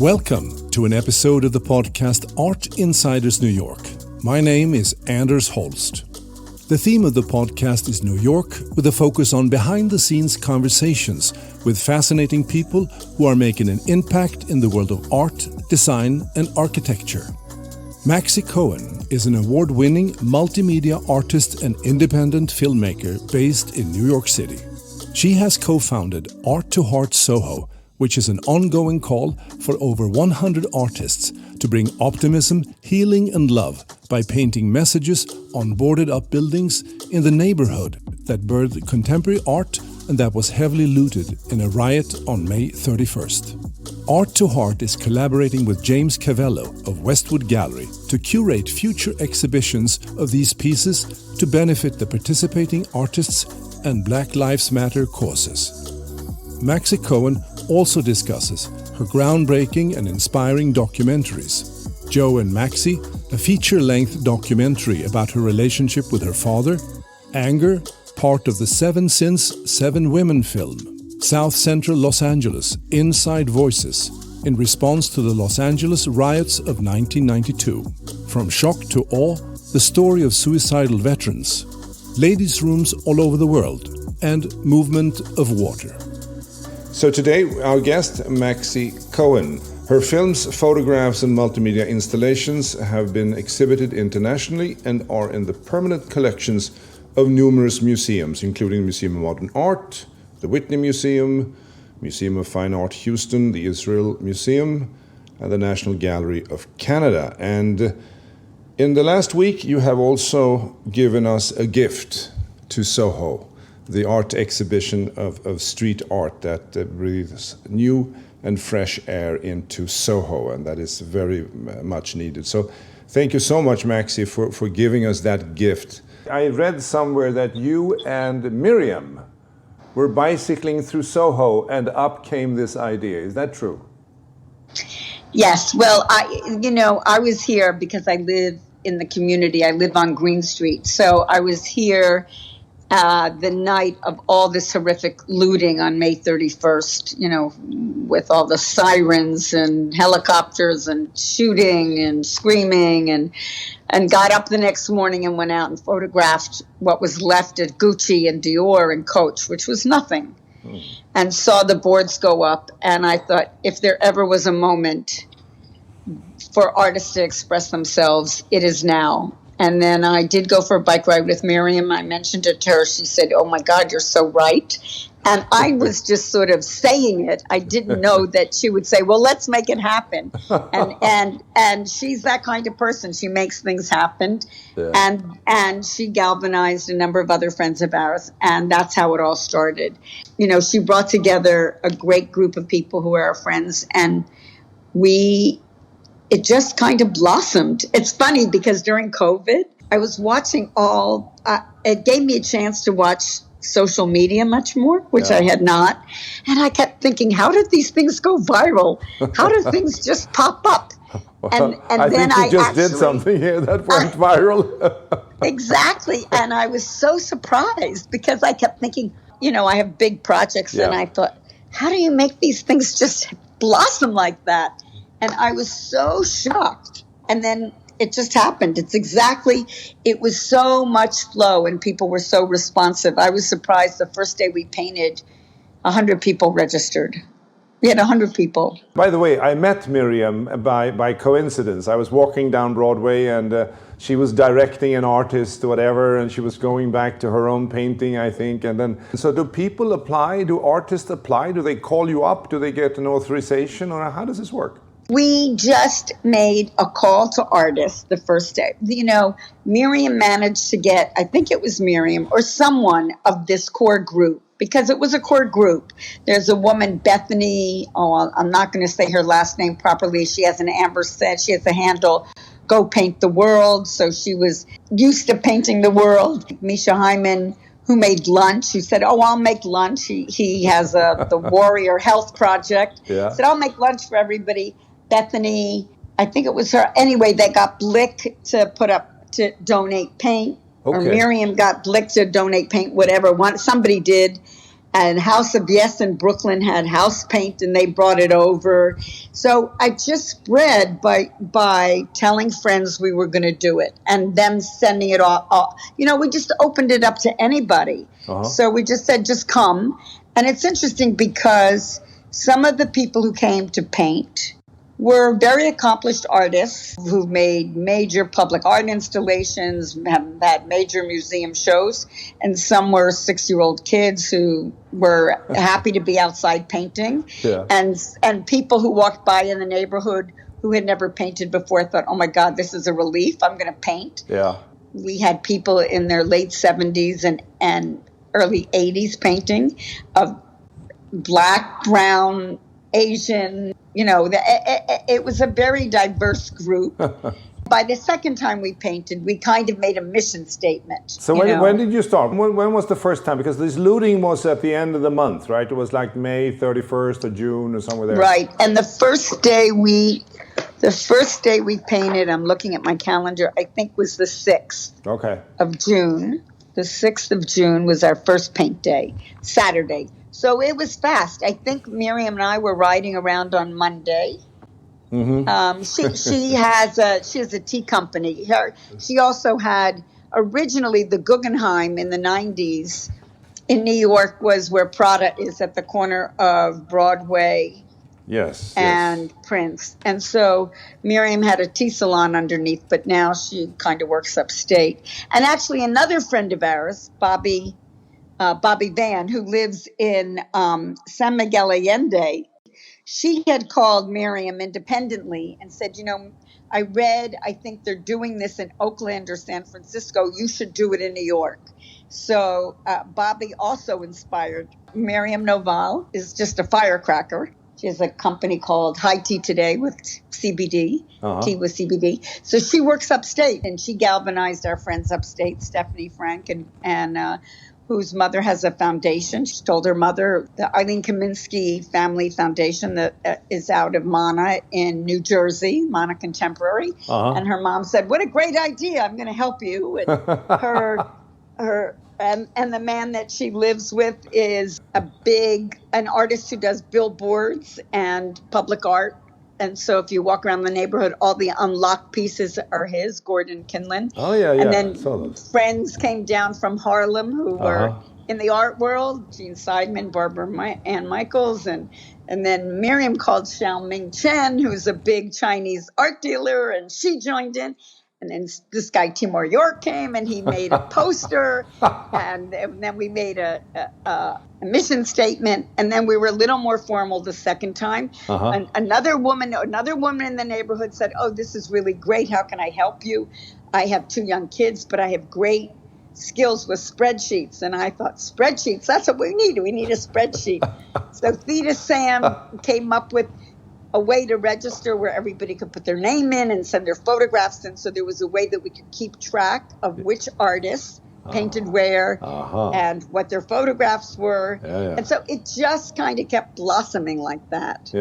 Welcome to an episode of the podcast Art Insiders New York. My name is Anders Holst. The theme of the podcast is New York, with a focus on behind-the-scenes conversations with fascinating people who are making an impact in the world of art, design, and architecture. Maxi Cohen is an award-winning multimedia artist and independent filmmaker based in New York City. She has co-founded ART2HEART SoHo, which is an ongoing call for over 100 artists to bring optimism, healing, and love by painting messages on boarded-up buildings in the neighborhood that birthed contemporary art and that was heavily looted in a riot on May 31st. ART2HEART is collaborating with James Cavello of Westwood Gallery to curate future exhibitions of these pieces to benefit the participating artists and Black Lives Matter causes. Maxi Cohen also discusses her groundbreaking and inspiring documentaries. Joe and Maxi, a feature-length documentary about her relationship with her father. Anger, part of the 7 Sins, 7 Women film. South Central Los Angeles, Inside Voices, in response to the Los Angeles riots of 1992. From shock to awe, the story of suicidal veterans. Ladies' rooms all over the world, and movement of water. So today, our guest, Maxi Cohen. Her films, photographs, and multimedia installations have been exhibited internationally and are in the permanent collections of numerous museums, including Museum of Modern Art, the Whitney Museum, Museum of Fine Art Houston, the Israel Museum, and the National Gallery of Canada. And in the last week, you have also given us a gift to Soho, the art exhibition of street art that breathes new and fresh air into Soho, and that is very much needed. So thank you so much, Maxi, for giving us that gift. I read somewhere that you and Miriam were bicycling through Soho and up came this idea. Is that true? Yes. Well, I was here because I live in the community. I live on Green Street. So I was here the night of all this horrific looting on May 31st, with all the sirens and helicopters and shooting and screaming, and got up the next morning and went out and photographed what was left at Gucci and Dior and Coach, which was nothing, and saw the boards go up. And I thought, if there ever was a moment for artists to express themselves, it is now. And then I did go for a bike ride with Miriam. I mentioned it to her. She said, "Oh my God, you're so right." And I was just sort of saying it. I didn't know that she would say, "Well, let's make it happen." And she's that kind of person. She makes things happen. Yeah. And she galvanized a number of other friends of ours. And that's how it all started. She brought together a great group of people who are our friends. And it just kind of blossomed. It's funny because during COVID, I was watching it gave me a chance to watch social media much more, which I had not. And I kept thinking, how did these things go viral? How do things just pop up? And I then think you just did something here that went viral. Exactly. And I was so surprised because I kept thinking, I have big projects and I thought, how do you make these things just blossom like that? And I was so shocked. And then it just happened. It was so much flow and people were so responsive. I was surprised the first day we painted, 100 people registered. We had 100 people. By the way, I met Miriam by coincidence. I was walking down Broadway and she was directing an artist, whatever, and she was going back to her own painting, I think. And then, so do people apply? Do artists apply? Do they call you up? Do they get an authorization? Or how does this work? We just made a call to artists the first day. Miriam managed to get, I think it was Miriam or someone of this core group, because it was a core group. There's a woman, Bethany, I'm not going to say her last name properly. She has an amber set. She has a handle, Go Paint the World. So she was used to painting the world. Misha Hyman, who made lunch, who said, I'll make lunch. He has the Warrior Health Project. Yeah. Said, I'll make lunch for everybody. Bethany, I think it was her. Anyway, they got Blick to put up to donate paint. Okay. Or Miriam got Blick to donate paint, whatever. Somebody did. and House of Yes in Brooklyn had house paint, and they brought it over. So I just spread by telling friends we were going to do it, and them sending it off. We just opened it up to anybody. So we just said, just come. And it's interesting because some of the people who came to paint were very accomplished artists who made major public art installations, have had major museum shows, and some were 6-year-old kids who were happy to be outside painting. Yeah. And people who walked by in the neighborhood who had never painted before thought, oh my God, this is a relief, I'm going to paint. Yeah. We had people in their late 70s and early 80s painting of Black, brown, Asian, it was a very diverse group. By the second time we painted, we kind of made a mission statement. So when did you start? When was the first time? Because this looting was at the end of the month, right? It was like May 31st or June or somewhere there. Right. And the first day we painted, I'm looking at my calendar, I think was the 6th of June. The 6th of June was our first paint day, Saturday. So it was fast. I think Miriam and I were riding around on Monday. Mm-hmm. She has a tea company. She also had originally the Guggenheim in the 90s in New York was where Prada is at the corner of Broadway. Yes. And Prince. And so Miriam had a tea salon underneath, but now she kind of works upstate. And actually another friend of ours, Bobby Van, who lives in San Miguel Allende, she had called Miriam independently and said, I think they're doing this in Oakland or San Francisco. You should do it in New York. So Bobby also inspired. Miriam Noval is just a firecracker. She has a company called High Tea Today with CBD, tea with CBD. So she works upstate, and she galvanized our friends upstate, Stephanie Frank, and whose mother has a foundation. She told her mother, the Eileen Kaminsky Family Foundation that is out of Mana in New Jersey, Mana Contemporary. And her mom said, what a great idea. I'm going to help you. And and the man that she lives with is an artist who does billboards and public art. And so if you walk around the neighborhood, all the unlocked pieces are his, Gordon Kinlan. Oh, yeah. And then friends came down from Harlem who were in the art world, Gene Seidman, Barbara Ann Michaels. And then Miriam called Xiaoming Chen, who's a big Chinese art dealer, and she joined in. And then this guy, Timur York, came and he made a poster. And then we made a mission statement. And then we were a little more formal the second time. And another woman in the neighborhood said, oh, this is really great. How can I help you? I have 2 young kids, but I have great skills with spreadsheets. And I thought, spreadsheets, that's what we need. We need a spreadsheet. So Theta Sam came up with a way to register where everybody could put their name in and send their photographs in. So there was a way that we could keep track of which artists painted where and what their photographs were. And so it just kind of kept blossoming like that.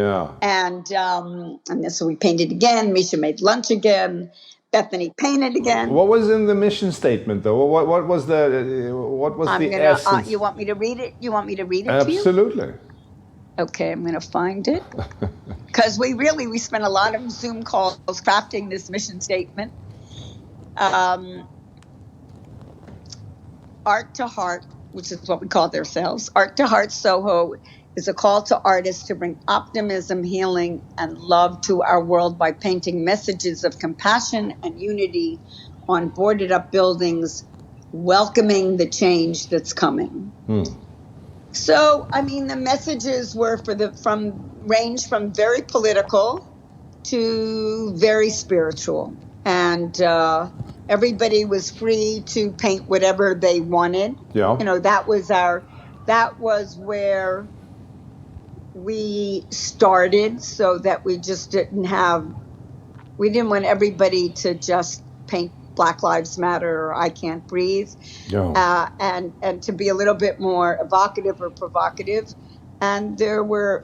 And then so we painted again. Misha made lunch again. Bethany painted again. What was in the mission statement, though? What was the essence? You want me to read it? You want me to read it Absolutely. to you? Okay, I'm going to find it. Because we spent a lot of Zoom calls crafting this mission statement. Art to Heart, which is what we called ourselves. Art to Heart SoHo is a call to artists to bring optimism, healing, and love to our world by painting messages of compassion and unity on boarded up buildings, welcoming the change that's coming. So, the messages were range from very political to very spiritual. And everybody was free to paint whatever they wanted. That was where we started, so that we just didn't want everybody to just paint Black Lives Matter or I Can't Breathe, and to be a little bit more evocative or provocative. And there were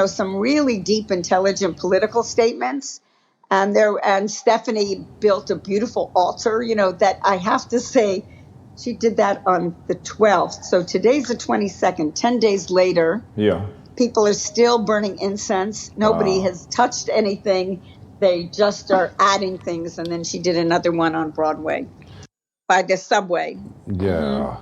some really deep, intelligent political statements. And Stephanie built a beautiful altar, that I have to say, She did that on the 12th. So today's the 22nd. 10 days later, Yeah. people are still burning incense. Nobody has touched anything. They just are adding things. And then she did another one on Broadway by the subway. Yeah,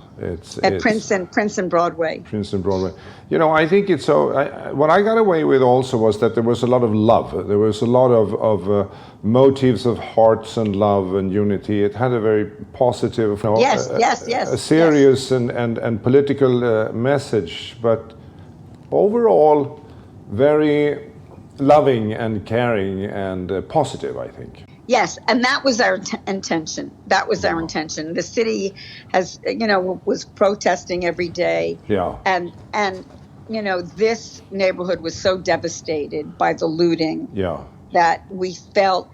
At Prince and Broadway. Prince and Broadway. You know, I think it's so. What I got away with also was that there was a lot of love. There was a lot of motives of hearts and love and unity. It had a very positive, you know, yes, a serious and political message, but overall very loving and caring and positive, I think. Yes, and that was our intention. That was our intention. The city has, you know, was protesting every day. Yeah. And you know, this neighborhood was so devastated by the looting. Yeah. That we felt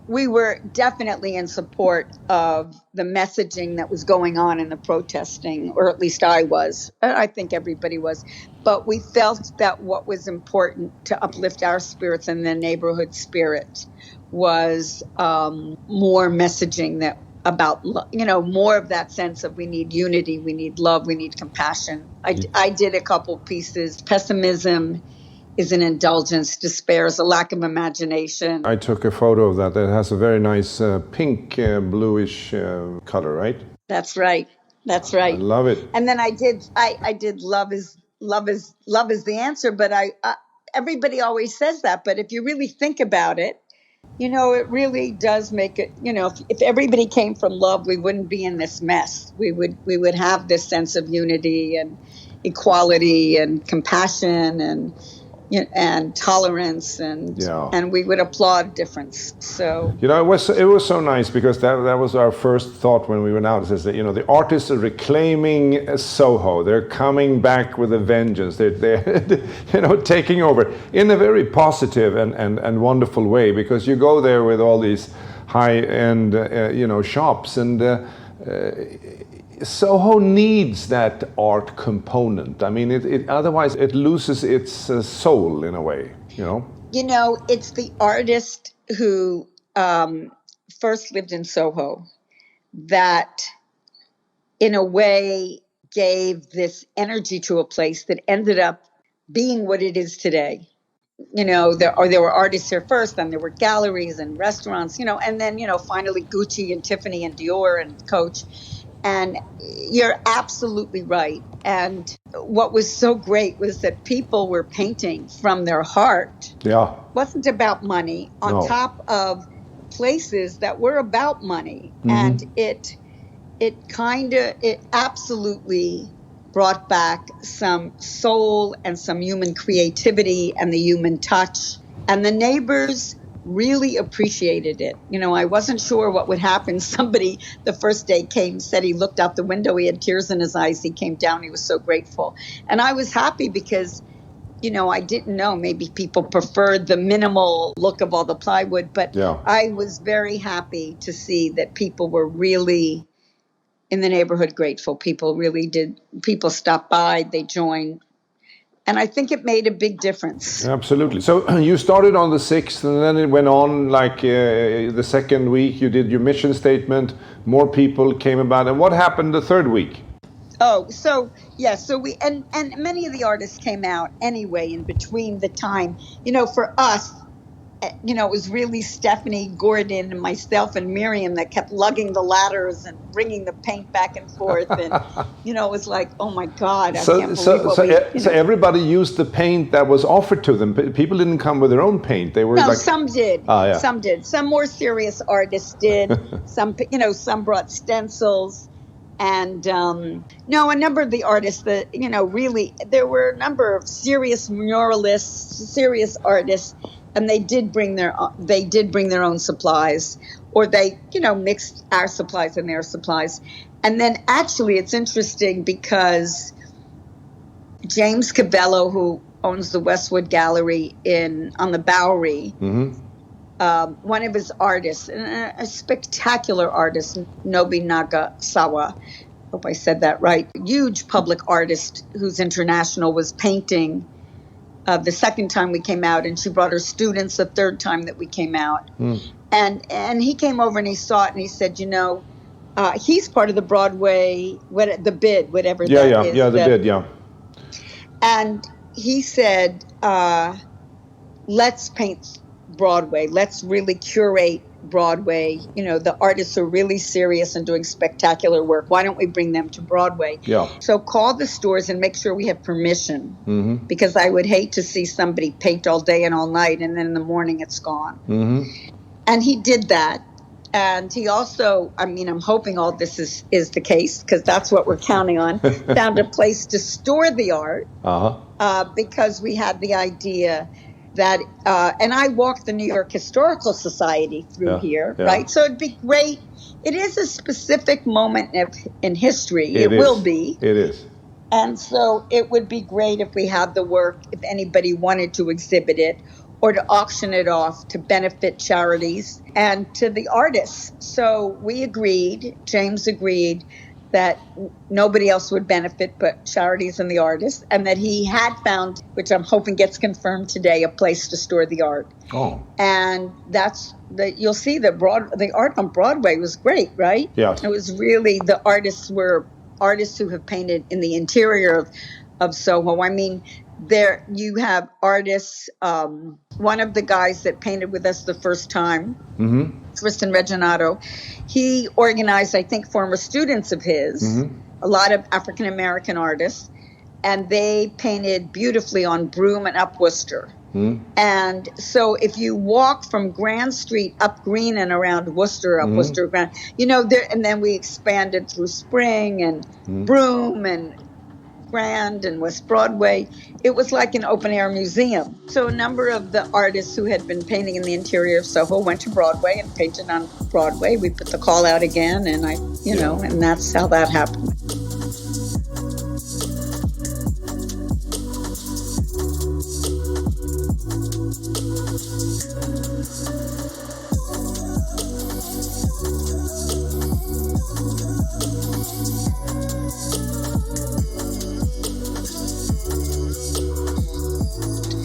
we were definitely in support of the messaging that was going on in the protesting, or at least I was. I think everybody was. But we felt that what was important to uplift our spirits and the neighborhood spirit was more messaging that about, you know, more of that sense of we need unity, we need love, we need compassion. I did a couple pieces. Pessimism is an indulgence, despair is a lack of imagination. I took a photo of that. It has a very nice pink, bluish color, right? That's right. That's right. I love it. And then I did love is the answer. But everybody always says that. But if you really think about it, you know, it really does make it. You know, if everybody came from love, we wouldn't be in this mess. We would have this sense of unity and equality and compassion and tolerance and we would applaud difference. So you know, it was so nice because that was our first thought when we went out. Is that, you know, the artists are reclaiming Soho. They're coming back with a vengeance. They're you know, taking over in a very positive and wonderful way, because you go there with all these high-end you know, shops, and Soho needs that art component. I mean, otherwise it loses its soul in a way, you know? You know, it's the artist who first lived in Soho that, in a way, gave this energy to a place that ended up being what it is today. You know, there were artists here first, then there were galleries and restaurants, you know, and then, you know, finally Gucci and Tiffany and Dior and Coach. And you're absolutely right. And what was so great was that people were painting from their heart. Yeah. It wasn't about money, on top of places that were about money. Mm-hmm. And it absolutely brought back some soul and some human creativity and the human touch. And the neighbors really appreciated it. You know, I wasn't sure what would happen. Somebody the first day came, said he looked out the window, he had tears in his eyes, he came down, he was so grateful. And I was happy because, you know, I didn't know, maybe people preferred the minimal look of all the plywood, but I was very happy to see that people were really in the neighborhood grateful. People really did. People stopped by, they joined. And I think it made a big difference. Absolutely. So you started on the 6th, and then it went on like the second week. You did your mission statement. More people came about. And what happened the third week? Oh, so we and many of the artists came out anyway in between the time. You know, for us, you know, it was really Stephanie Gordon and myself and Miriam that kept lugging the ladders and bringing the paint back and forth. And, you know, it was like, oh, my God, I can't believe what we... So everybody used the paint that was offered to them. People didn't come with their own paint. They were some did. Some did. Some more serious artists did. Some brought stencils. And, a number of the artists that, you know, really, there were a number of serious muralists, serious artists, and they did bring their own supplies, or they, you know, mixed our supplies and their supplies. And then actually it's interesting because James Cabello, who owns the Westwood Gallery on the Bowery, one of his artists, a spectacular artist, Nobunaga Sawa, hope I said that right, huge public artist who's international, was painting the second time we came out, and she brought her students the third time that we came out. And he came over and he saw it and he said, you know, He's part of the Broadway, the bid, whatever Yeah, that yeah, is. yeah, the bid, yeah. And he said, let's paint Broadway. Let's really curate Broadway. You know, the artists are really serious and doing spectacular work. Why don't we bring them to Broadway? Yeah. So call the stores and make sure we have permission, because I would hate to see somebody paint all day and all night and then in the morning it's gone. And he did that. And he also, I mean, I'm hoping all this is the case, because that's what we're counting on, found a place to store the art, because we had the idea that, and I walked the New York Historical Society through here, right? So it'd be great. It is a specific moment in history. It will be. It is. And so it would be great if we had the work, if anybody wanted to exhibit it or to auction it off to benefit charities and to the artists. So we agreed, James agreed, that nobody else would benefit but charities and the artists, and that he had found, which I'm hoping gets confirmed today, a place to store the art. Oh. And you'll see the art on Broadway was great, right? Yes. It was really, the artists were artists who have painted in the interior of Soho. I mean, there you have artists. One of the guys that painted with us the first time, Tristan Reginato, he organized, I think, former students of his, a lot of African American artists, and they painted beautifully on Broome and up Worcester. And so if you walk from Grand Street up Green and around Worcester, up Worcester, Grand, you know, there, and then we expanded through Spring and Broome and Grand and West Broadway. It was like an open air museum. So a number of the artists who had been painting in the interior of Soho went to Broadway and painted on Broadway. We put the call out again, and and that's how that happened.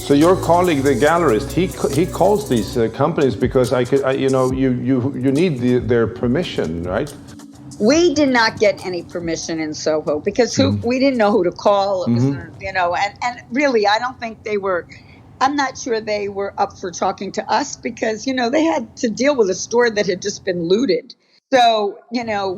So your colleague, the gallerist, he calls these companies because you need their permission, right? We did not get any permission in Soho because we didn't know who to call. It was, and really, I don't think they were. I'm not sure they were up for talking to us because they had to deal with a store that had just been looted. So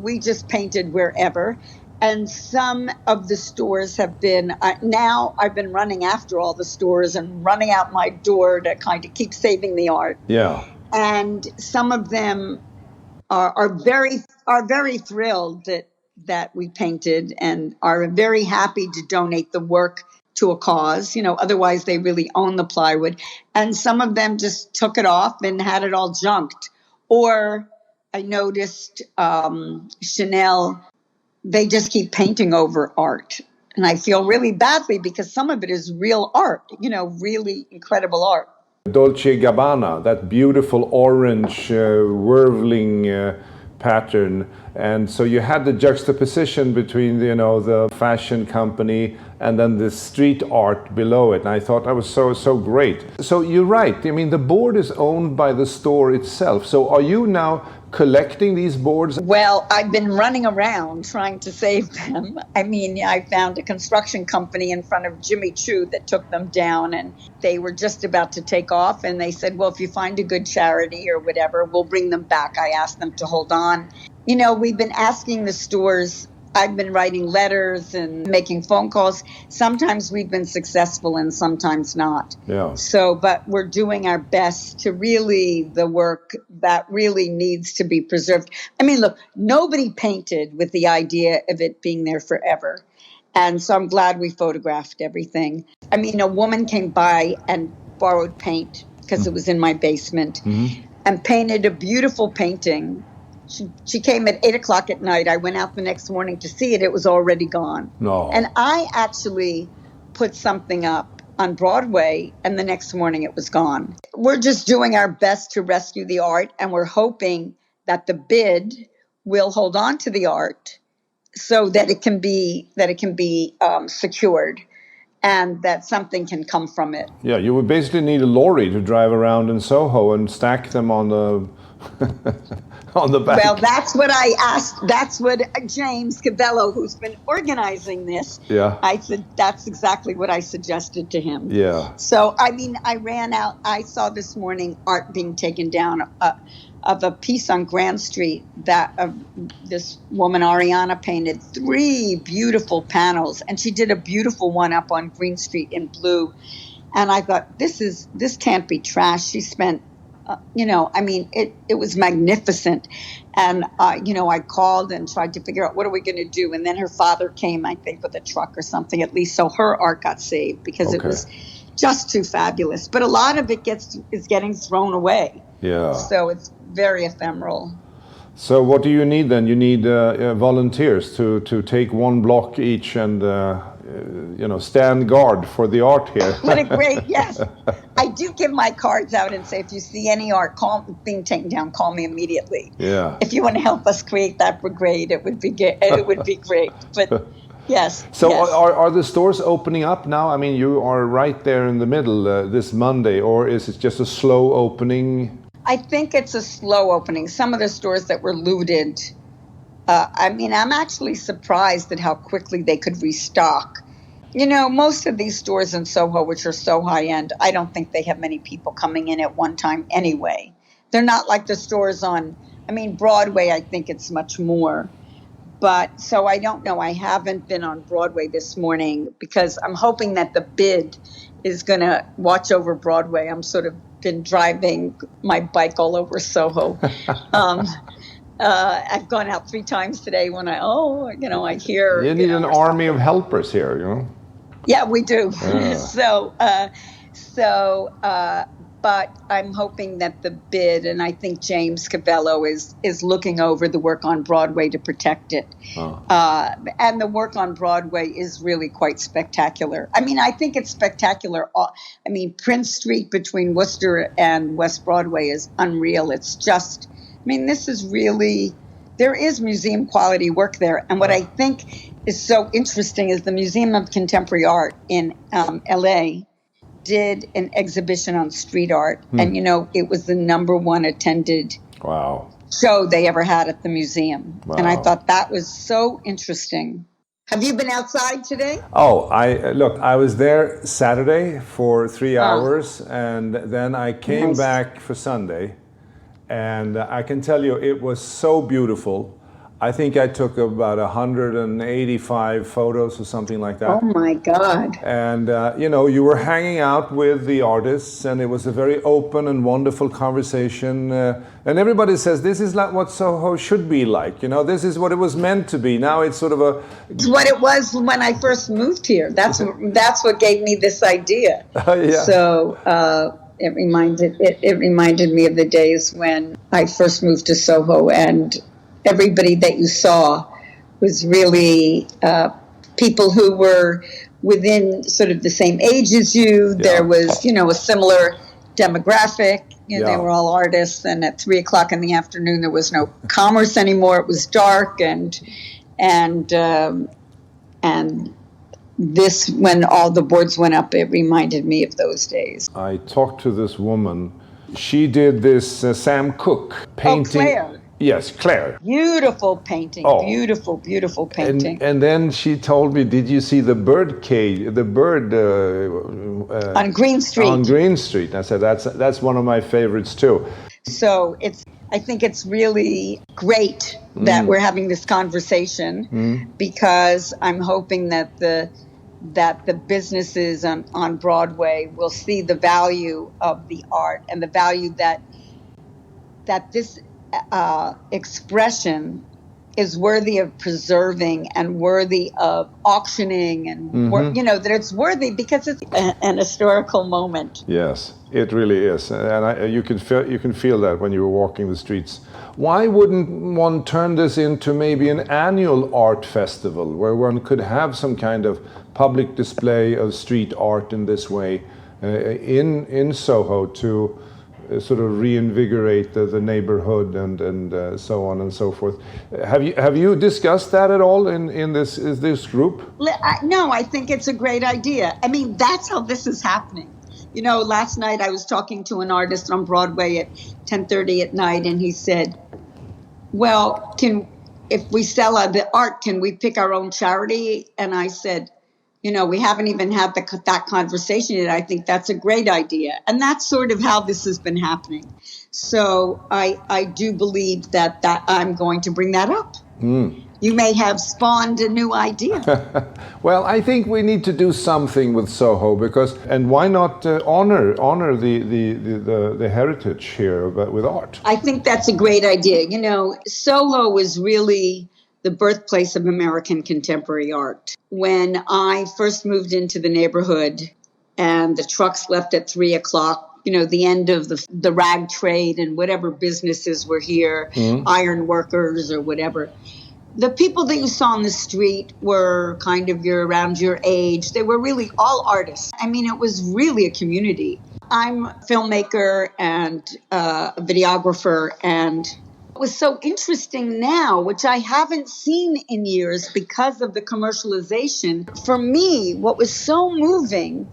we just painted wherever. And some of the stores have been, now I've been running after all the stores and running out my door to kind of keep saving the art. Yeah. And some of them are very thrilled that we painted and are very happy to donate the work to a cause. Otherwise they really own the plywood. And some of them just took it off and had it all junked. Or I noticed Chanel, they just keep painting over art. And I feel really badly because some of it is real art, really incredible art. Dolce & Gabbana, that beautiful orange whirling pattern. And so you had the juxtaposition between, the fashion company and then the street art below it. And I thought that was so great. So you're right. I mean, the board is owned by the store itself. So are you now collecting these boards? Well, I've been running around trying to save them. I mean, I found a construction company in front of Jimmy Choo that took them down, and they were just about to take off. And they said, well, if you find a good charity or whatever, we'll bring them back. I asked them to hold on. We've been asking the stores. I've been writing letters and making phone calls. Sometimes we've been successful and sometimes not. Yeah. So, but we're doing our best to really, the work that really needs to be preserved. I mean, look, nobody painted with the idea of it being there forever. And so I'm glad we photographed everything. I mean, a woman came by and borrowed paint because it was in my basement and painted a beautiful painting. She came at 8:00 at night. I went out the next morning to see it. It was already gone. No. And I actually put something up on Broadway, and the next morning it was gone. We're just doing our best to rescue the art, and we're hoping that the bid will hold on to the art so that it can be secured, and that something can come from it. Yeah, you would basically need a lorry to drive around in Soho and stack them on the on the back. Well, that's what I asked. That's what James Cabello, who's been organizing this, Yeah. I said, that's exactly what I suggested to him. Yeah. So, I mean, I ran out. I saw this morning art being taken down of a piece on Grand Street that this woman, Ariana, painted 3 beautiful panels. And she did a beautiful one up on Green Street in blue. And I thought, this can't be trash. She spent, I mean, it was magnificent. And, I called and tried to figure out what are we going to do. And then her father came, I think, with a truck or something, at least. So her art got saved because it was just too fabulous. But a lot of it is getting thrown away. Yeah. So it's very ephemeral. So what do you need then? You need volunteers to take 1 block each and stand guard for the art here. What a great, yes. I do give my cards out and say, if you see any art being taken down, call me immediately. Yeah. If you want to help us create that brigade, it would be great. But yes. So yes. Are the stores opening up now? I mean, you are right there in the middle this Monday, or is it just a slow opening? I think it's a slow opening. Some of the stores that were looted, I'm actually surprised at how quickly they could restock. Most of these stores in Soho, which are so high end, I don't think they have many people coming in at one time anyway. They're not like the stores on, Broadway, I think it's much more. But so I don't know. I haven't been on Broadway this morning because I'm hoping that the bid is going to watch over Broadway. I'm sort of been driving my bike all over Soho. I've gone out 3 times today when I hear. You need an army of helpers here, Yeah, we do. Yeah. But I'm hoping that the bid, and I think James Cavello is looking over the work on Broadway to protect it. Oh. And the work on Broadway is really quite spectacular. I think it's spectacular. Prince Street between Worcester and West Broadway is unreal. It's just, this is really, there is museum quality work there. And what I think is so interesting is the Museum of Contemporary Art in LA did an exhibition on street art. And, it was the #1 attended show they ever had at the museum. Wow. And I thought that was so interesting. Have you been outside today? Oh, I was there Saturday for 3 hours, and then I came back for Sunday. And I can tell you, it was so beautiful. I think I took about 185 photos or something like that. Oh my God. And, you were hanging out with the artists, and it was a very open and wonderful conversation. And everybody says, this is like what Soho should be like. This is what it was meant to be. Now it's sort of It's what it was when I first moved here. That's what gave me this idea. Yeah. So it reminded me of the days when I first moved to Soho, and everybody that you saw was really people who were within sort of the same age as you. Yeah. There was, a similar demographic. Yeah. They were all artists. And at 3:00 in the afternoon, there was no commerce anymore. It was dark, and this, when all the boards went up, it reminded me of those days. I talked to this woman. She did this Sam Cooke painting. Oh, Claire. Yes, Claire. Beautiful painting. Oh. Beautiful, beautiful painting. And then she told me, did you see the bird cage, the bird... on Green Street. On Green Street. I said, that's one of my favorites too. So I think it's really great that we're having this conversation because I'm hoping that the businesses on Broadway will see the value of the art and the value that this expression is worthy of preserving and worthy of auctioning and that it's worthy because it's an historical moment. Yes, it really is, and you can feel that when you were walking the streets. Why wouldn't one turn this into maybe an annual art festival where one could have some kind of public display of street art in this way in Soho to sort of reinvigorate the neighborhood and so on and so forth. Have you discussed that at all in this group? No, I think it's a great idea. That's how this is happening. Last night I was talking to an artist on Broadway at 10:30 at night, and he said, well, if we sell the art, can we pick our own charity? And I said, we haven't even had that conversation yet. I think that's a great idea. And that's sort of how this has been happening. So I do believe that I'm going to bring that up. You may have spawned a new idea. Well, I think we need to do something with Soho and why not honor the heritage here with art? I think that's a great idea. Soho was really the birthplace of American contemporary art. When I first moved into the neighborhood and the trucks left at 3:00, the end of the rag trade and whatever businesses were here, iron workers or whatever. The people that you saw on the street were kind of around your age. They were really all artists. I mean, it was really a community. I'm a filmmaker and a videographer, and what was so interesting now, which I haven't seen in years because of the commercialization, for me, what was so moving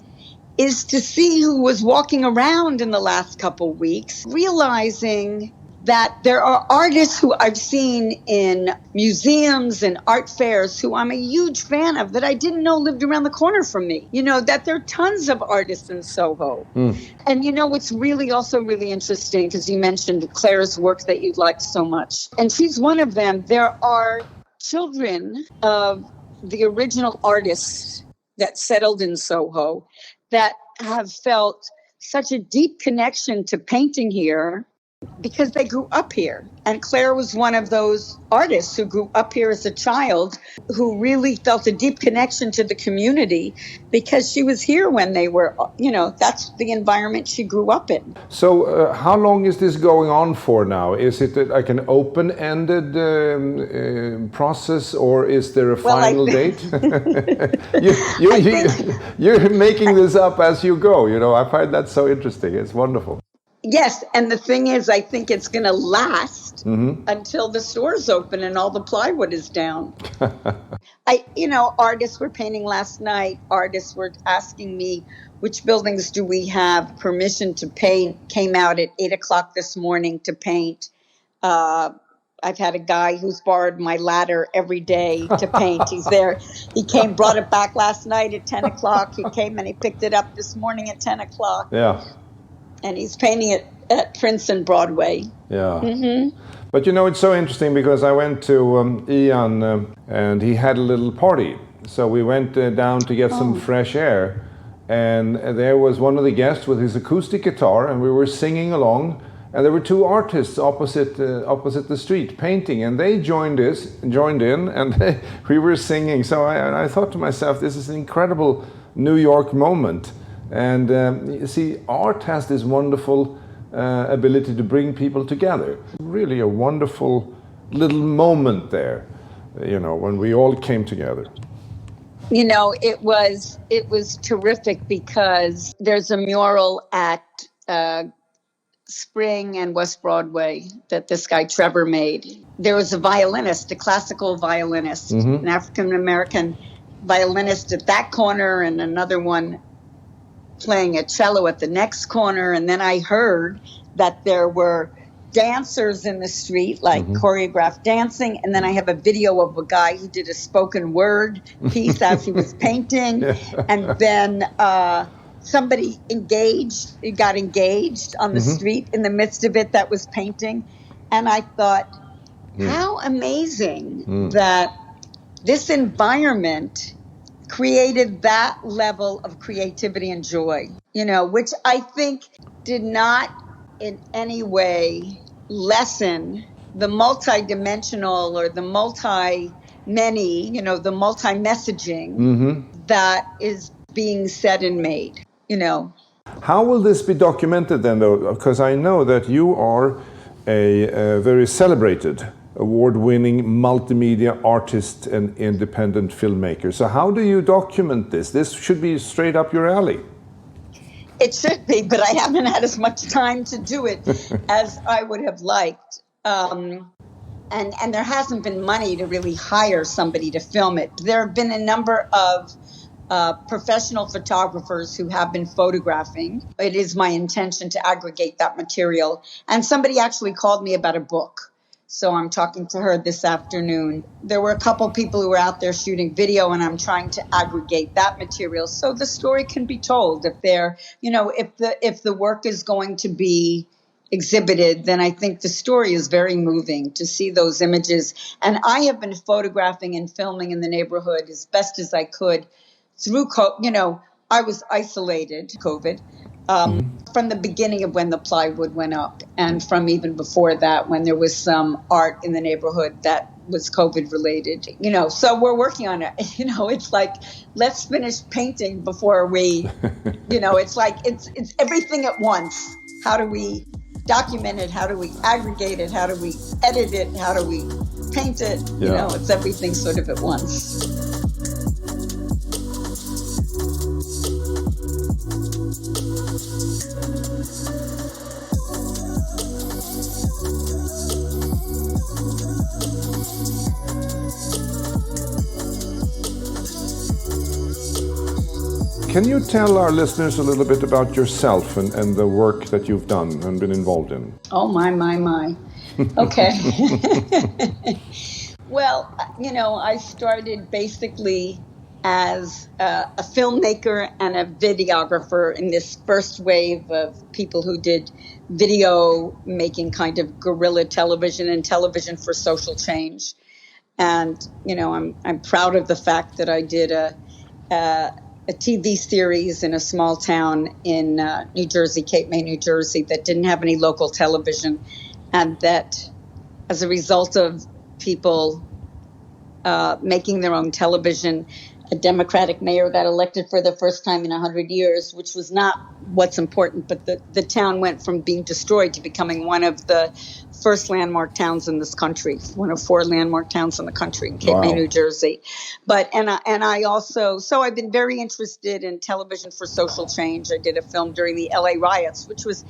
is to see who was walking around in the last couple weeks, realizing that there are artists who I've seen in museums and art fairs who I'm a huge fan of that I didn't know lived around the corner from me. That there are tons of artists in Soho. And what's really also really interesting, because you mentioned Claire's work that you like so much, and she's one of them. There are children of the original artists that settled in Soho that have felt such a deep connection to painting here because they grew up here. And Claire was one of those artists who grew up here as a child, who really felt a deep connection to the community because she was here when they were, that's the environment she grew up in. So how long is this going on for now? Is it like an open-ended process, or is there a final date? You're making this up as you go. I find that so interesting. It's wonderful. Yes, and the thing is, I think it's going to last until the stores open and all the plywood is down. Artists were painting last night. Artists were asking me, which buildings do we have permission to paint? Came out at 8:00 this morning to paint. I've had a guy who's borrowed my ladder every day to paint. He's there. He came, brought it back last night at 10:00. He came and he picked it up this morning at 10:00. Yeah. And he's painting it at Prince and Broadway. Yeah. But it's so interesting because I went to Ian and he had a little party. So we went down to get some fresh air. And there was one of the guests with his acoustic guitar, and we were singing along. And there were two artists opposite the street painting, and they joined in, and we were singing. So I thought to myself, this is an incredible New York moment. And you see, art has this wonderful ability to bring people together. Really a wonderful little moment there, when we all came together. It was terrific because there's a mural at Spring and West Broadway that this guy Trevor made. There was a violinist, a classical violinist, an African-American violinist at that corner, and another one playing a cello at the next corner. And then I heard that there were dancers in the street, like choreographed dancing. And then I have a video of a guy who did a spoken word piece as he was painting. And then somebody got engaged on the street in the midst of it that was painting. And I thought, how amazing that this environment created that level of creativity and joy, which I think did not in any way lessen the multi-dimensional or the multi-many, the multi-messaging that is being said and made, How will this be documented then, though? Because I know that you are a very celebrated award-winning multimedia artist and independent filmmaker. So how do you document this? This should be straight up your alley. It should be, but I haven't had as much time to do it as I would have liked. And there hasn't been money to really hire somebody to film it. There have been a number of professional photographers who have been photographing. It is my intention to aggregate that material. And somebody actually called me about a book. So I'm talking to her this afternoon. There were a couple people who were out there shooting video, and I'm trying to aggregate that material so the story can be told. If they're, if the work is going to be exhibited, then I think the story is very moving to see those images. And I have been photographing and filming in the neighborhood as best as I could through I was isolated COVID from the beginning of when the plywood went up, and from even before that when there was some art in the neighborhood that was COVID related. So we're working on it. It's like, let's finish painting before we, it's like it's everything at once. How do we document it? How do we aggregate it? How do we edit it? How do we paint it? It's everything sort of at once. Can you tell our listeners a little bit about yourself and the work that you've done and been involved in? Oh, my. Okay. Well, I started basically as a filmmaker and a videographer in this first wave of people who did video making, kind of guerrilla television and television for social change. And, I'm proud of the fact that I did a TV series in a small town in New Jersey, Cape May, New Jersey, that didn't have any local television. And that as a result of people making their own television, a Democratic mayor got elected for the first time in 100 years, which was not what's important, but the town went from being destroyed to becoming one of the first landmark towns in this country, one of 4 landmark towns in the country in Cape May, New Jersey. I also, so I've been very interested in television for social change. I did a film during the LA riots, which was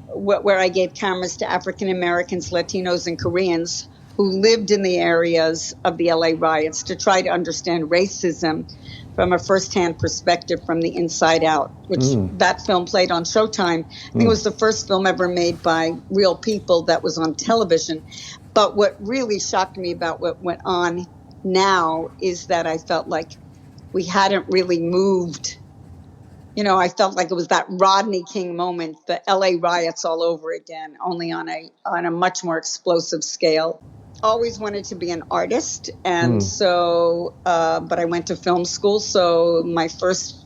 where I gave cameras to African Americans, Latinos, and Koreans who lived in the areas of the LA riots to try to understand racism from a firsthand perspective, from the inside out, which that film played on Showtime. I think it was the first film ever made by real people that was on television. But what really shocked me about what went on now is that I felt like we hadn't really moved. I felt like it was that Rodney King moment, the LA riots all over again, only on a much more explosive scale. Always wanted to be an artist, and so, but I went to film school. So my first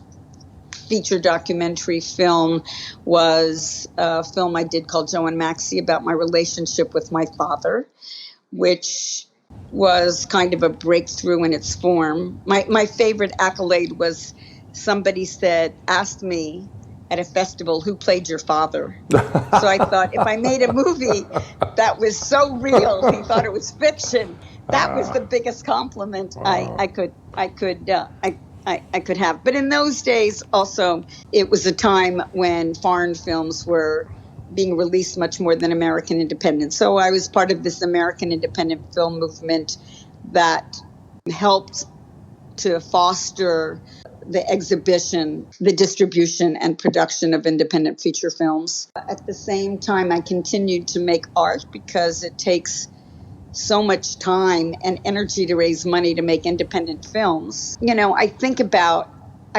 feature documentary film was a film I did called Joe and Maxi about my relationship with my father, which was kind of a breakthrough in its form. My favorite accolade was somebody asked me at a festival, who played your father? So I thought, if I made a movie that was so real, he thought it was fiction. That was the biggest compliment I could have. But in those days, also, it was a time when foreign films were being released much more than American independent. So I was part of this American independent film movement that helped to foster the exhibition, the distribution, and production of independent feature films. At the same time, I continued to make art because it takes so much time and energy to raise money to make independent films. I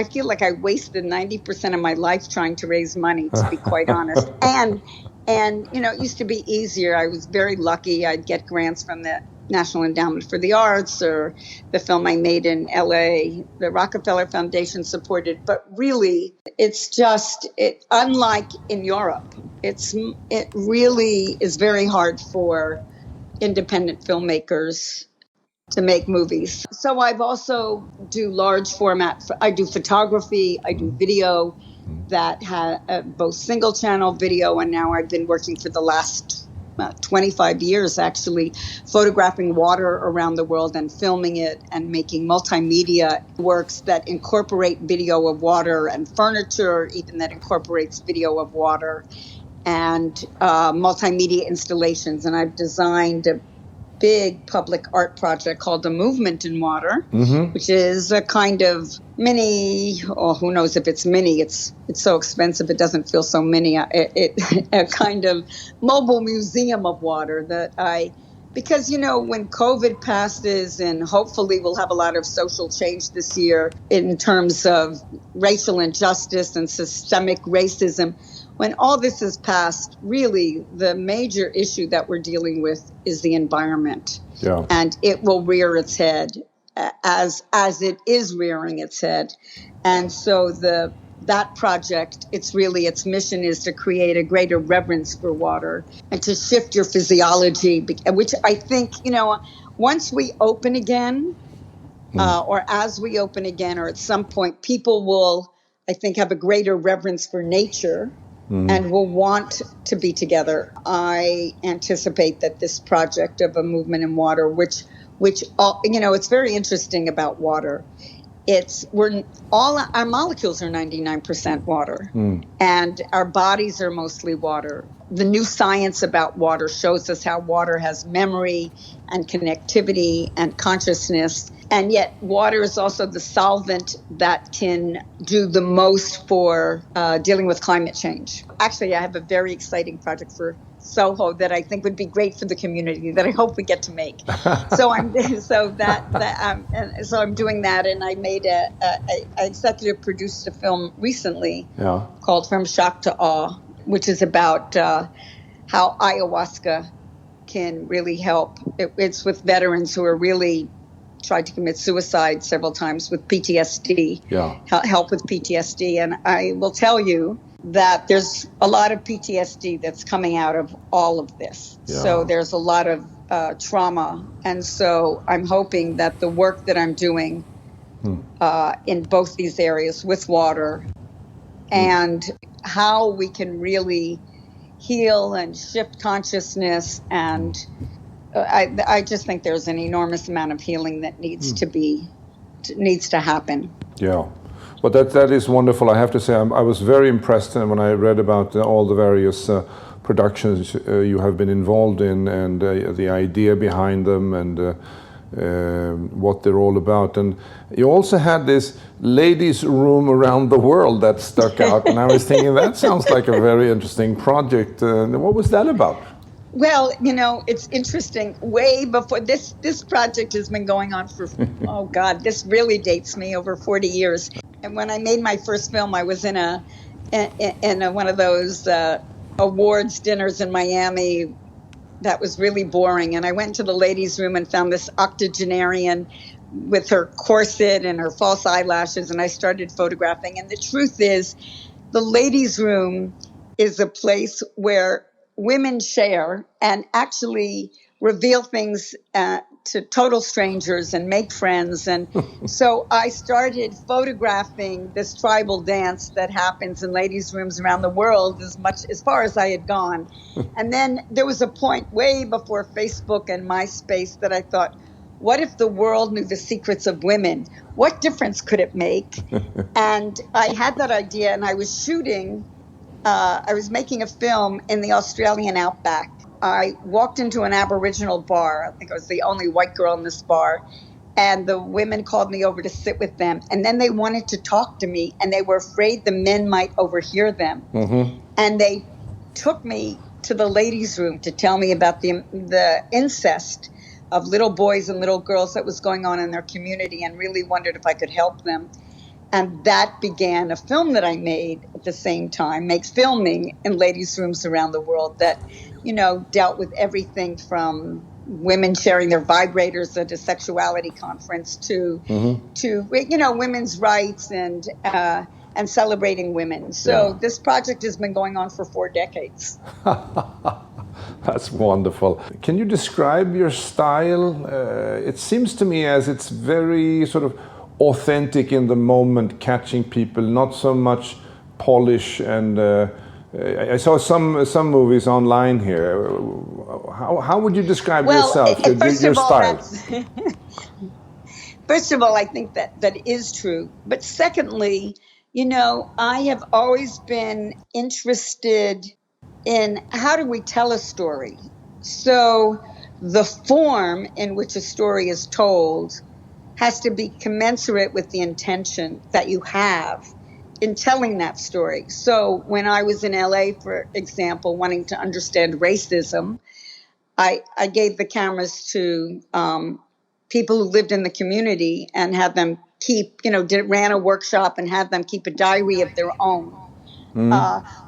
feel like I wasted 90% of my life trying to raise money, to be quite honest. And it used to be easier. I was very lucky. I'd get grants from the National Endowment for the Arts, or the film I made in LA, the Rockefeller Foundation supported. But really, unlike in Europe, it really is very hard for independent filmmakers to make movies. So I've also do large format. I do photography. I do video that had both single channel video, and now I've been working for the last 25 years actually photographing water around the world and filming it and making multimedia works that incorporate video of water, and furniture even that incorporates video of water, and multimedia installations. And I've designed a big public art project called The Movement in Water, which is a kind of mini, or who knows if it's mini, it's so expensive it doesn't feel so mini, a kind of mobile museum of water that I Because, when COVID passes, and hopefully we'll have a lot of social change this year in terms of racial injustice and systemic racism, when all this is passed, really the major issue that we're dealing with is the environment. Yeah. And it will rear its head as it is rearing its head. And so that project, its mission is to create a greater reverence for water and to shift your physiology, which I think, once we open again, or as we open again, or at some point, people will, I think, have a greater reverence for nature and will want to be together. I anticipate that this project of a movement in water, which it's very interesting about water. All our molecules are 99% water, and our bodies are mostly water. The new science about water shows us how water has memory and connectivity and consciousness. And yet water is also the solvent that can do the most for dealing with climate change. Actually, I have a very exciting project for Soho that I think would be great for the community that I hope we get to make. So I'm doing that, and I made I executive produced a film recently called From Shock to Awe, which is about how ayahuasca can really help. It's with veterans who are really tried to commit suicide several times with PTSD, help with PTSD. And I will tell you that there's a lot of PTSD that's coming out of all of this. So there's a lot of trauma. And so I'm hoping that the work that I'm doing in both these areas with water and how we can really heal and shift consciousness, and I just think there's an enormous amount of healing that needs to happen. Yeah. But that is wonderful. I have to say, I was very impressed when I read about all the various productions you have been involved in, and the idea behind them, and what they're all about. And you also had this ladies' room around the world that stuck out, and I was thinking that sounds like a very interesting project. What was that about? Well, it's interesting. Way before this project has been going on for, oh God, this really dates me over 40 years. And when I made my first film, I was in one of those awards dinners in Miami that was really boring. And I went to the ladies' room and found this octogenarian with her corset and her false eyelashes, and I started photographing. And the truth is, the ladies' room is a place where women share and actually reveal things to total strangers and make friends. And so I started photographing this tribal dance that happens in ladies' rooms around the world as far as I had gone. And then there was a point way before Facebook and MySpace that I thought, what if the world knew the secrets of women? What difference could it make? And I had that idea, and I was I was making a film in the Australian outback. I walked into an Aboriginal bar. I think I was the only white girl in this bar. And the women called me over to sit with them. And then they wanted to talk to me, and they were afraid the men might overhear them. And they took me to the ladies' room to tell me about the incest of little boys and little girls that was going on in their community, and really wondered if I could help them. And that began a film that I made at the same time, makes filming in ladies' rooms around the world that, dealt with everything from women sharing their vibrators at a sexuality conference to women's rights and celebrating women. So this project has been going on for 4 decades. That's wonderful. Can you describe your style? It seems to me as it's very sort of authentic in the moment, catching people, not so much polish. And I saw some movies online here. How would you describe yourself, your style? First of all, I think that is true. But secondly, I have always been interested in how do we tell a story. So the form in which a story is told has to be commensurate with the intention that you have in telling that story. So when I was in LA, for example, wanting to understand racism, I gave the cameras to people who lived in the community and had them keep, ran a workshop and had them keep a diary of their own.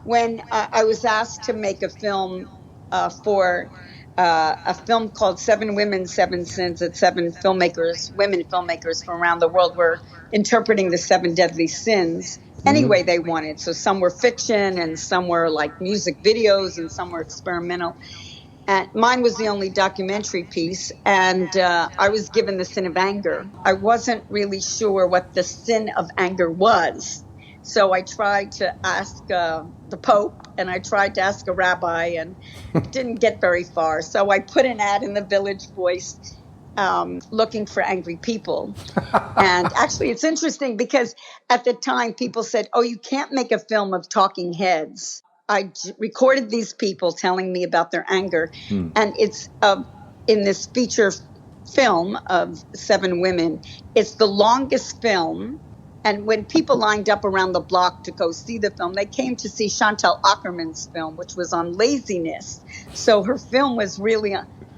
When I was asked to make a film for a film called Seven Women, Seven Sins, that seven filmmakers, women filmmakers from around the world were interpreting the seven deadly sins any way they wanted. So some were fiction and some were like music videos and some were experimental. And mine was the only documentary piece. And I was given the sin of anger. I wasn't really sure what the sin of anger was. So I tried to ask the Pope and I tried to ask a rabbi and didn't get very far. So I put an ad in the Village Voice looking for angry people. And actually, it's interesting because at the time people said, oh, you can't make a film of talking heads. Recorded these people telling me about their anger. And it's in this feature film of seven women. It's the longest film. And when people lined up around the block to go see the film, they came to see Chantal Akerman's film, which was on laziness. So her film was really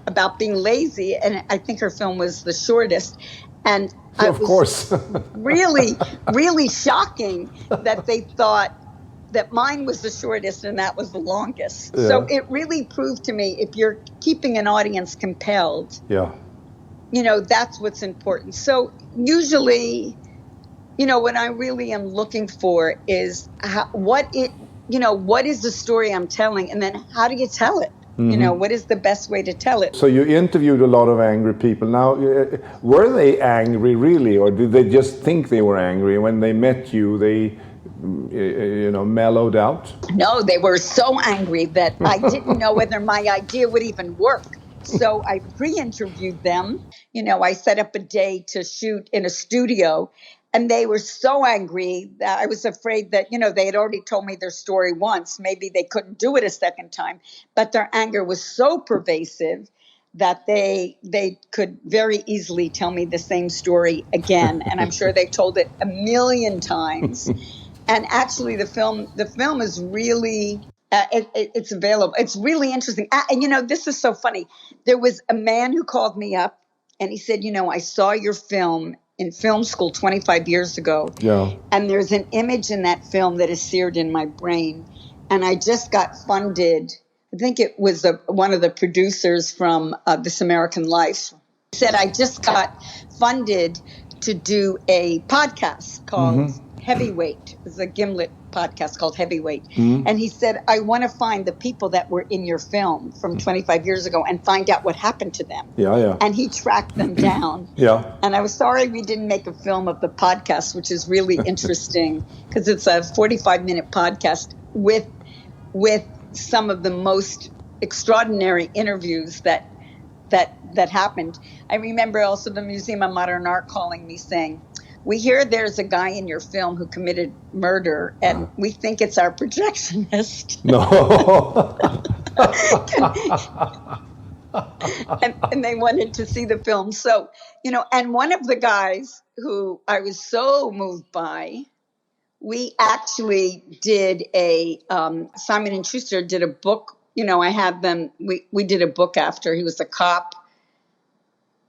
about being lazy. And I think her film was the shortest. And of course. really, really shocking that they thought that mine was the shortest and that was the longest. Yeah. So it really proved to me, if you're keeping an audience compelled, that's what's important. So usually, what I really am looking for is what is the story I'm telling, and then how do you tell it? What is the best way to tell it? So you interviewed a lot of angry people. Now, were they angry really, or did they just think they were angry? When they met you, they, mellowed out? No, they were so angry that I didn't know whether my idea would even work. So I pre-interviewed them. I set up a day to shoot in a studio. And they were so angry that I was afraid that, they had already told me their story once. Maybe they couldn't do it a second time. But their anger was so pervasive that they could very easily tell me the same story again. And I'm sure they told it a million times. And actually, the film is really, it's available. It's really interesting. And, this is so funny. There was a man who called me up and he said, I saw your film in film school 25 years ago. Yeah. And there's an image in that film that is seared in my brain. And I just got funded. I think it was one of the producers from This American Life. He said, I just got funded to do a podcast called Heavyweight. It's a Gimlet podcast called Heavyweight. And he said, I want to find the people that were in your film from 25 years ago and find out what happened to them. Yeah. And he tracked them down. Yeah. And I was sorry we didn't make a film of the podcast, which is really interesting because it's a 45-minute podcast with some of the most extraordinary interviews that happened. I remember also the Museum of Modern Art calling me saying, we hear there's a guy in your film who committed murder, and we think it's our projectionist. No. and they wanted to see the film. So, and one of the guys who I was so moved by, we actually did Simon & Schuster did a book. I had them, we did a book after. He was a cop.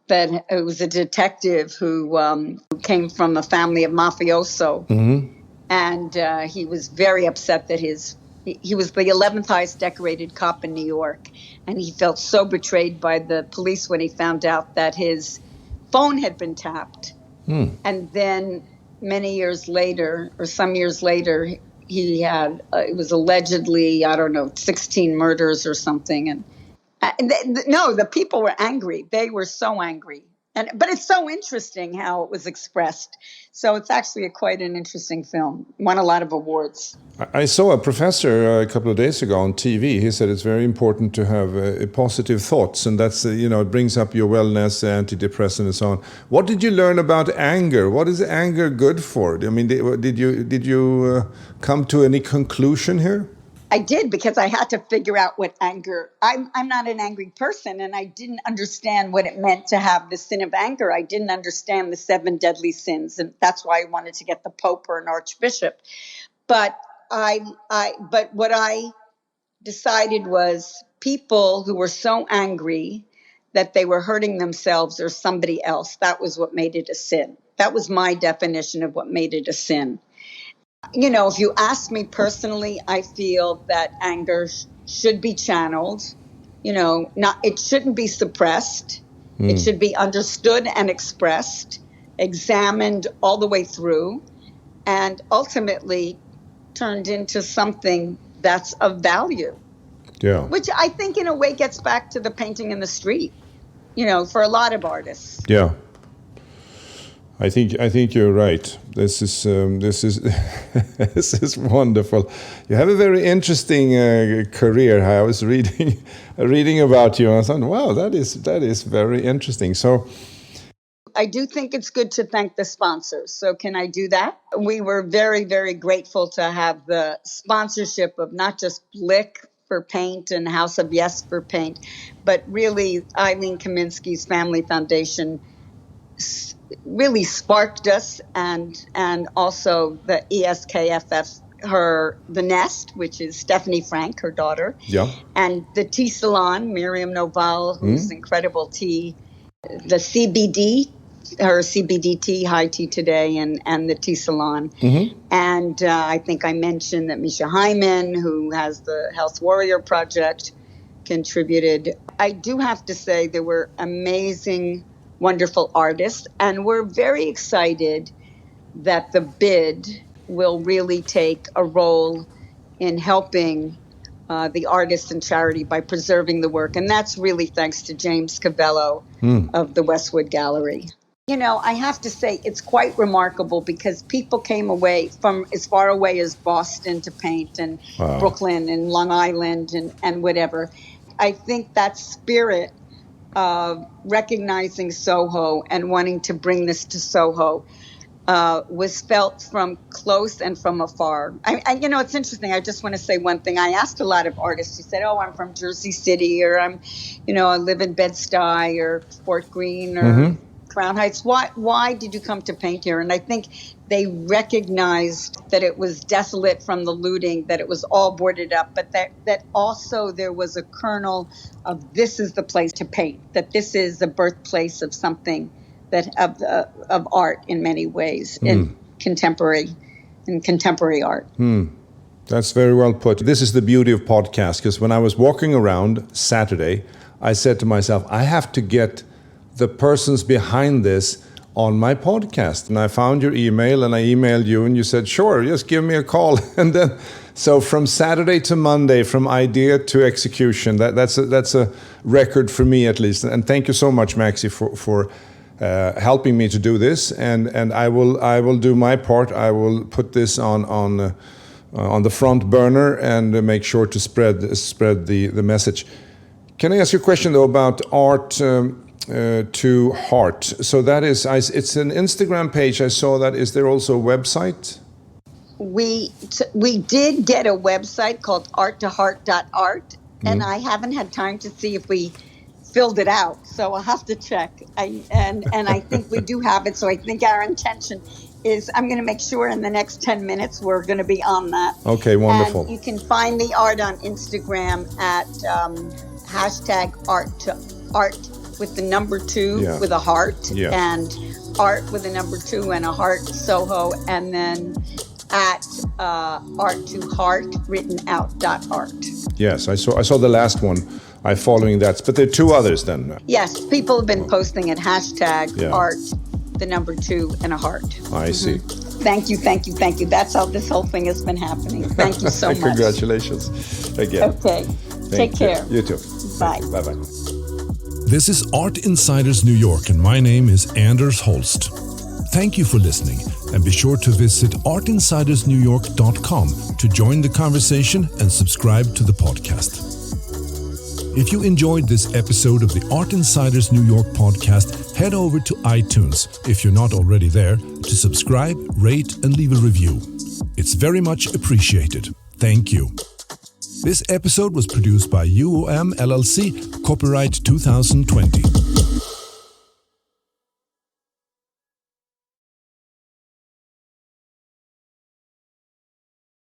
That it was a detective who came from a family of mafioso, and he was very upset that he was the 11th highest decorated cop in New York, and he felt so betrayed by the police when he found out that his phone had been tapped, and then many years later, or some years later, he had it was allegedly 16 murders or something, and. No, the people were angry. They were so angry. But it's so interesting how it was expressed. So it's actually quite an interesting film. Won a lot of awards. I saw a professor a couple of days ago on TV. He said it's very important to have positive thoughts, and that's it brings up your wellness, antidepressant, and so on. What did you learn about anger? What is anger good for? I mean, did you come to any conclusion here? I did, because I had to figure out what anger. I'm not an angry person, and I didn't understand what it meant to have the sin of anger. I didn't understand the 7 deadly sins, and that's why I wanted to get the Pope or an Archbishop. But what I decided was people who were so angry that they were hurting themselves or somebody else. That was what made it a sin. That was my definition of what made it a sin. You know, if you ask me personally, I feel that anger should be channeled. You know, it shouldn't be suppressed. It should be understood and expressed, examined all the way through, and ultimately turned into something that's of value. Yeah. Which I think in a way gets back to the painting in the street, you know, for a lot of artists. Yeah. I think you're right. This is this is wonderful. You have a very interesting career. I was reading about you, and I thought, wow, that is very interesting. So, I do think it's good to thank the sponsors. So can I do that? We were very, very grateful to have the sponsorship of not just Blick for paint and House of Yes for paint, but really Eileen Kaminsky's Family Foundation really sparked us, and also the ESKFF, the Nest, which is Stephanie Frank, her daughter, and the Tea Salon, Miriam Noval, who's incredible tea, the CBD, her CBD tea, High Tea Today, and the Tea Salon. And I think I mentioned that Misha Hyman, who has the Health Warrior Project, contributed. I do have to say there were amazing, wonderful artists, and we're very excited that the bid will really take a role in helping the artists and charity by preserving the work. And that's really thanks to James Cavello of the Westwood Gallery. You know, I have to say it's quite remarkable because people came away from as far away as Boston to paint, and Brooklyn and Long Island and whatever. I think that spirit of recognizing Soho and wanting to bring this to Soho was felt from close and from afar. You know, it's interesting. I just want to say one thing. I asked a lot of artists who said, oh, I'm from Jersey City, or I live in Bed-Stuy or Fort Greene or Crown Heights. Why did you come to paint here? And I think they recognized that it was desolate from the looting, that it was all boarded up, but that also there was a kernel of this is the place to paint, that this is the birthplace of something that of art in many ways, in contemporary art. That's very well put. This is the beauty of podcasts, because when I was walking around Saturday, I said to myself, I have to get the persons behind this on my podcast. And I found your email, and I emailed you, and you said, sure, just give me a call. And then, so from Saturday to Monday, from idea to execution, that's a record for me at least. And thank you so much, Maxi, for helping me to do this. And I will do my part. I will put this on the front burner and make sure to spread the message. Can I ask you a question though about ART2HEART? So that is, it's an Instagram page. I saw that. Is there also a website? We did get a website called art2heart.art, and I haven't had time to see if we filled it out, so I'll have to check. And I think we do have it. So I think our intention is I'm going to make sure in the next 10 minutes we're going to be on that. Okay, wonderful. And you can find the art on Instagram at hashtag art with the number 2 with a heart, and art with a number 2 and a heart Soho, and then at art2heart written out .art. Yes, I saw the last one. I'm following that, but there are 2 others then. Yes, people have been posting at hashtag art the number 2 and a heart. I see. Thank you. That's how this whole thing has been happening. Thank you so much. Congratulations again. Okay. Take care. You too. Bye. Bye-bye. This is Art Insiders New York, and my name is Anders Holst. Thank you for listening, and be sure to visit artinsidersnewyork.com to join the conversation and subscribe to the podcast. If you enjoyed this episode of the Art Insiders New York podcast, head over to iTunes, if you're not already there, to subscribe, rate, and leave a review. It's very much appreciated. Thank you. This episode was produced by UOM LLC, copyright 2020.